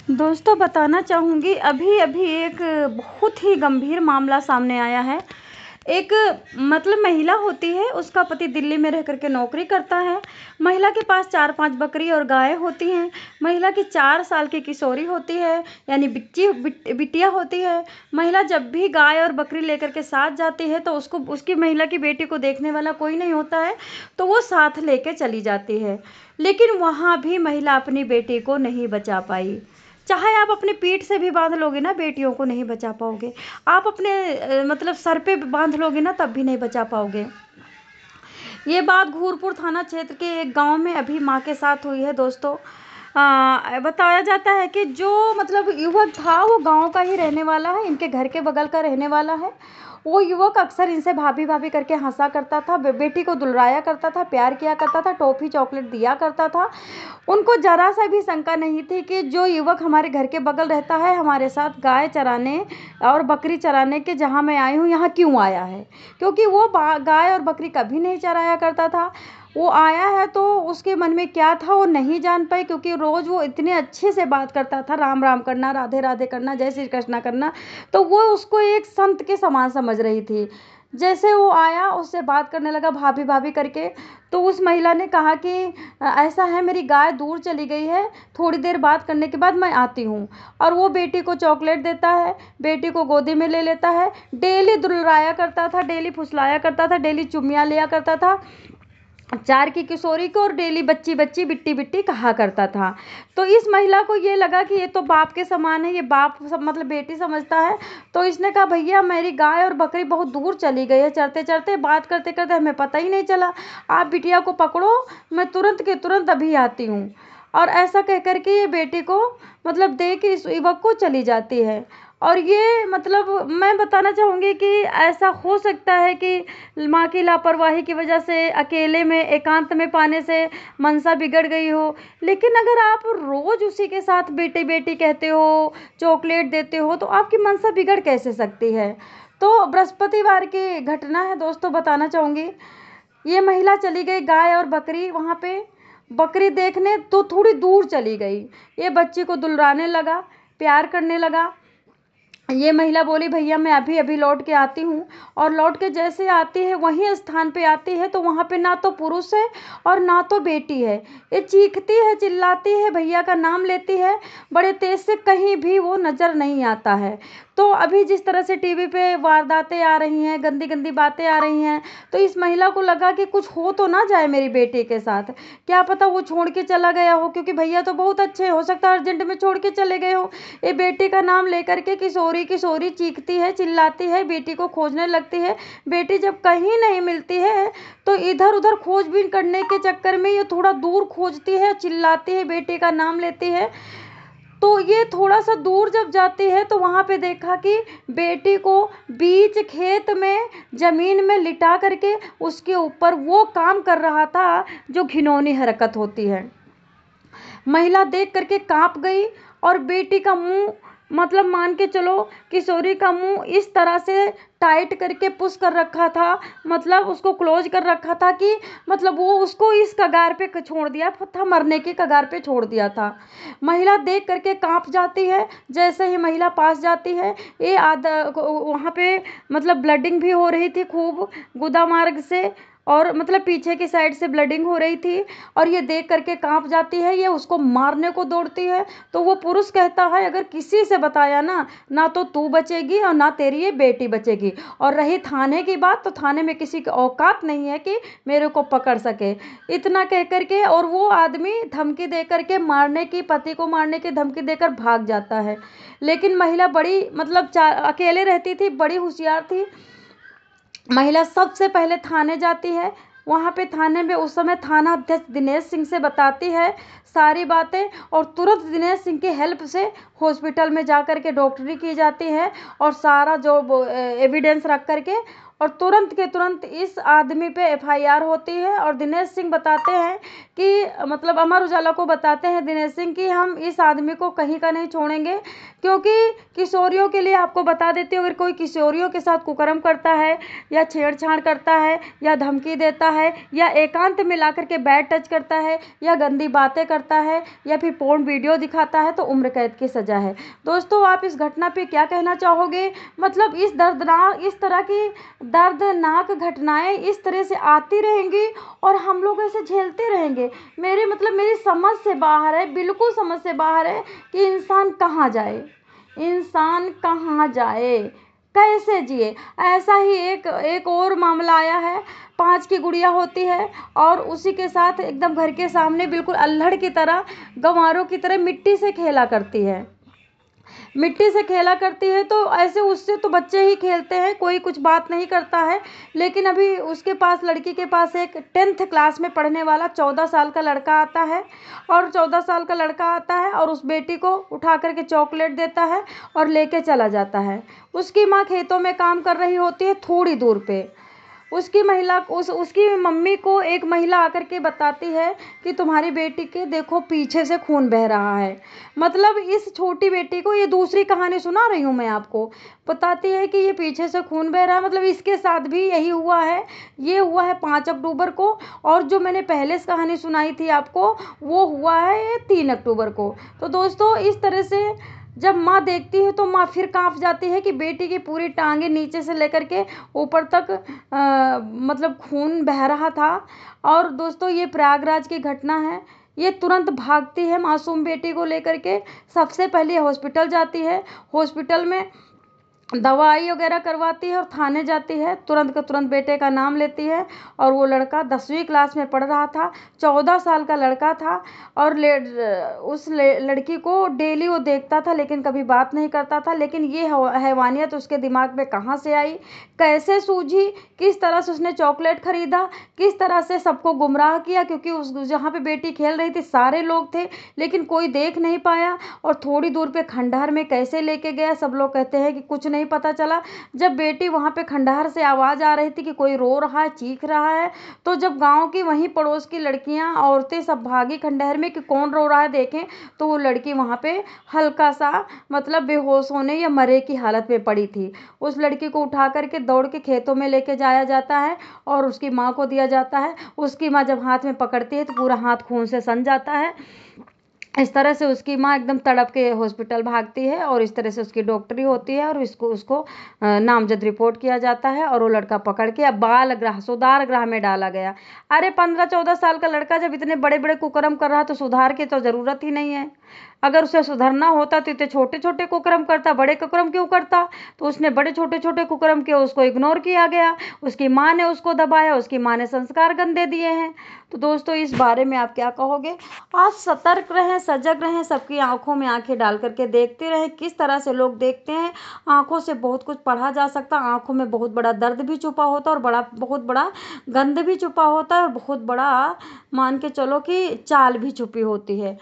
दोस्तों बताना चाहूँगी अभी-अभी एक बहुत ही गंभीर मामला सामने आया है। एक मतलब महिला होती है, उसका पति दिल्ली में रह कर के नौकरी करता है। महिला के पास 4-5 बकरी और गाय होती हैं। महिला की 4 साल की किशोरी होती है, यानी बिटिया होती है। महिला जब भी गाय और बकरी लेकर के साथ जाती है तो उसको उसकी महिला की बेटी को देखने वाला कोई नहीं होता है, तो वो साथ लेके चली जाती है। लेकिन वहाँ भी महिला अपनी बेटी को नहीं बचा पाई। चाहे आप अपनी पीठ से भी बांध लोगे ना, बेटियों को नहीं बचा पाओगे। आप अपने मतलब सर पे बांध लोगे ना, तब भी नहीं बचा पाओगे। ये बात घूरपुर थाना क्षेत्र के एक गांव में अभी माँ के साथ हुई है दोस्तों। बताया जाता है कि जो मतलब युवक था वो गांव का ही रहने वाला है, इनके घर के बगल का रहने वाला है। वो युवक अक्सर इनसे भाभी भाभी करके हंसा करता था, बेटी को दुलराया करता था, प्यार किया करता था, टॉफी चॉकलेट दिया करता था। उनको जरा सा भी शंका नहीं थी कि जो युवक हमारे घर के बगल रहता है, हमारे साथ गाय चराने और बकरी चराने के जहाँ मैं आई हूँ यहाँ क्यों आया है। क्योंकि वो गाय और बकरी कभी नहीं चराया करता था। वो आया है तो उसके मन में क्या था वो नहीं जान पाई, क्योंकि रोज वो इतने अच्छे से बात करता था, राम राम करना, राधे राधे करना, जय श्री कृष्णा करना, तो वो उसको एक संत के समान समझ रही थी। जैसे वो आया उससे बात करने लगा भाभी भाभी करके, तो उस महिला ने कहा कि ऐसा है मेरी गाय दूर चली गई है, थोड़ी देर बात करने के बाद मैं आती हूँ। और वो बेटी को चॉकलेट देता है, बेटी को गोदी में ले लेता है, डेली दुलराया करता था, डेली फुसलाया करता था, डेली चुम्मियाँ लिया करता था 4 की किशोरी को, और डेली बच्ची बच्ची बिट्टी बिट्टी कहा करता था। तो इस महिला को ये लगा कि ये तो बाप के समान है, ये बाप मतलब बेटी समझता है। तो इसने कहा भैया मेरी गाय और बकरी बहुत दूर चली गई है, चरते चरते बात करते करते हमें पता ही नहीं चला, आप बिटिया को पकड़ो, मैं तुरंत के तुरंत अभी आती हूँ। और ऐसा कह कर के ये बेटी को मतलब दे के इस युवक को चली जाती है। और ये मतलब मैं बताना चाहूँगी कि ऐसा हो सकता है कि माँ की लापरवाही की वजह से अकेले में एकांत में पाने से मनसा बिगड़ गई हो। लेकिन अगर आप रोज उसी के साथ बेटी बेटी कहते हो, चॉकलेट देते हो, तो आपकी मनसा बिगड़ कैसे सकती है। तो बृहस्पतिवार की घटना है दोस्तों, बताना चाहूँगी। ये महिला चली गई गाय और बकरी वहाँ पे बकरी देखने, तो थोड़ी दूर चली गई। ये बच्ची को दुलराने लगा, प्यार करने लगा। ये महिला बोली भैया मैं अभी अभी लौट के आती हूँ। और लौट के जैसे आती है वहीं स्थान पे आती है तो वहाँ पे ना तो पुरुष है और ना तो बेटी है। ये चीखती है, चिल्लाती है, भैया का नाम लेती है बड़े तेज से, कहीं भी वो नजर नहीं आता है। तो अभी जिस तरह से टीवी पे वारदातें आ रही हैं, गंदी गंदी बातें आ रही हैं, तो इस महिला को लगा कि कुछ हो तो ना जाए मेरी बेटी के साथ, क्या पता वो छोड़ के चला गया हो, क्योंकि भैया तो बहुत अच्छे, हो सकता है अर्जेंट में छोड़ के चले गए हो। ये बेटी का नाम लेकर के किशोरी किशोरी चीखती है, चिल्लाती है, बेटी को खोजने लगती है। बेटी जब कहीं नहीं मिलती है तो इधर उधर खोजबीन करने के चक्कर में ये थोड़ा दूर खोजती है, चिल्लाती है, बेटी का नाम लेती है। तो ये थोड़ा सा दूर जब जाती है तो वहां पे देखा कि बेटी को बीच खेत में जमीन में लिटा करके उसके ऊपर वो काम कर रहा था जो घिनौनी हरकत होती है। महिला देख करके कांप गई, और बेटी का मुंह मतलब मान के चलो किशोरी का मुंह इस तरह से टाइट करके पुश कर रखा था, मतलब उसको क्लोज कर रखा था कि मतलब वो उसको इस कगार पे छोड़ दिया था, मरने की कगार पे छोड़ दिया था। महिला देख करके कांप जाती है। जैसे ही महिला पास जाती है, ये वहाँ पे मतलब ब्लडिंग भी हो रही थी खूब, गुदा मार्ग से, और मतलब पीछे की साइड से ब्लडिंग हो रही थी। और ये देख करके कांप जाती है, ये उसको मारने को दौड़ती है। तो वो पुरुष कहता है अगर किसी से बताया ना, ना तो तू बचेगी और ना तेरी ये बेटी बचेगी। और रही थाने की बात, तो थाने में किसी की औकात नहीं है कि मेरे को पकड़ सके। इतना कह करके और वो आदमी धमकी दे करके मारने की, पति को मारने की धमकी देकर भाग जाता है। लेकिन महिला बड़ी मतलब अकेले रहती थी, बड़ी होशियार थी। महिला सबसे पहले थाने जाती है। वहाँ पे थाने में उस समय थाना अध्यक्ष दिनेश सिंह से बताती है सारी बातें, और तुरंत दिनेश सिंह की हेल्प से हॉस्पिटल में जा कर के डॉक्टरी की जाती है, और सारा जो एविडेंस रख करके और तुरंत के तुरंत इस आदमी पे एफआईआर होती है। और दिनेश सिंह बताते हैं कि मतलब अमर उजाला को बताते हैं दिनेश सिंह कि हम इस आदमी को कहीं का नहीं छोड़ेंगे, क्योंकि किशोरियों के लिए आपको बता देती हूँ, अगर कोई किशोरियों के साथ कुकर्म करता है या छेड़छाड़ करता है या धमकी देता है या एकांत में ला करके बैड टच करता है या गंदी बातें करता है या फिर पोर्न वीडियो दिखाता है तो उम्र कैद की सज़ा है। दोस्तों, आप इस घटना पे क्या कहना चाहोगे? मतलब इस तरह की दर्दनाक घटनाएं इस तरह से आती रहेंगी और हम लोग ऐसे झेलते रहेंगे। मेरी समझ से बाहर है, बिल्कुल समझ से बाहर है कि इंसान कहाँ जाए, इंसान कहाँ जाए, कैसे जिए। ऐसा ही एक और मामला आया है। 5 की गुड़िया होती है और उसी के साथ एकदम घर के सामने बिल्कुल अल्हड़ की तरह, गंवारों की तरह मिट्टी से खेला करती है। तो ऐसे उससे तो बच्चे ही खेलते हैं, कोई कुछ बात नहीं करता है। लेकिन अभी उसके पास, लड़की के पास, एक 10th क्लास में पढ़ने वाला 14 साल का लड़का आता है। और 14 साल का लड़का आता है और उस बेटी को उठा करके चॉकलेट देता है और लेके चला जाता है। उसकी माँ खेतों में काम कर रही होती है थोड़ी दूर पे। उसकी मम्मी को एक महिला आकर के बताती है कि तुम्हारी बेटी के देखो पीछे से खून बह रहा है। मतलब इस छोटी बेटी को, ये दूसरी कहानी सुना रही हूँ मैं आपको, बताती है कि ये पीछे से खून बह रहा है। मतलब इसके साथ भी यही हुआ है। ये हुआ है 5 अक्टूबर को, और जो मैंने पहले से कहानी सुनाई थी आपको वो हुआ है 3 अक्टूबर को। तो दोस्तों, इस तरह से जब माँ देखती है तो माँ फिर कांप जाती है कि बेटी की पूरी टांगे नीचे से लेकर के ऊपर तक मतलब खून बह रहा था। और दोस्तों, ये प्रयागराज की घटना है। ये तुरंत भागती है मासूम बेटी को लेकर के, सबसे पहले हॉस्पिटल जाती है, हॉस्पिटल में दवाई वगैरह करवाती है और थाने जाती है। तुरंत का तुरंत बेटे का नाम लेती है। और वो लड़का 10वीं क्लास में पढ़ रहा था, 14 साल का लड़का था। और उस लड़की को डेली वो देखता था लेकिन कभी बात नहीं करता था। लेकिन ये हैवानियत उसके दिमाग में कहाँ से आई, कैसे सूझी, किस तरह से उसने चॉकलेट खरीदा, किस तरह से सबको गुमराह किया, क्योंकि उस जहाँ पे बेटी खेल रही थी सारे लोग थे लेकिन कोई देख नहीं पाया। और थोड़ी दूर पे खंडहर में कैसे लेके गया, सब लोग कहते हैं कि कुछ नहीं पता चला। जब बेटी वहाँ पे खंडहर से आवाज़ आ रही थी कि कोई रो रहा है, चीख रहा है, तो जब गांव की वहीं पड़ोस की लड़कियां, औरतें सब भागी खंडहर में कि कौन रो रहा है देखें, तो वो लड़की वहाँ पे हल्का सा मतलब बेहोश होने या मरे की हालत में पड़ी थी। उस लड़की को उठा करके दौड़ के खेतों में लेके जाया जाता है और उसकी माँ को दिया जाता है। उसकी माँ जब हाथ में पकड़ती है तो पूरा हाथ खून से सन जाता है। इस तरह से उसकी माँ एकदम तड़प के हॉस्पिटल भागती है और इस तरह से उसकी डॉक्टरी होती है और उसको नामजद रिपोर्ट किया जाता है और वो लड़का पकड़ के अब बाल गृह, सुधार गृह में डाला गया। अरे 15-14 साल का लड़का जब इतने बड़े बड़े कुकर्म कर रहा है तो सुधार की तो ज़रूरत ही नहीं है। अगर उसे सुधरना होता तो इतने छोटे छोटे कुकर्म करता, बड़े कुकर्म क्यों करता? तो उसने बड़े छोटे छोटे कुकर्म किए, उसको इग्नोर किया गया, उसकी माँ ने उसको दबाया, उसकी माँ ने संस्कार गंदे दिए हैं। तो दोस्तों, इस बारे में आप क्या कहोगे? आज सतर्क रहें, सजग रहें, सबकी आंखों में आंखें डाल करके देखते रहें किस तरह से लोग देखते हैं। आंखों से बहुत कुछ पढ़ा जा सकता है। आंखों में बहुत बड़ा दर्द भी छुपा होता है और बहुत बड़ा गंद भी छुपा होता है और बहुत बड़ा मान के चलो कि चाल भी छुपी होती है।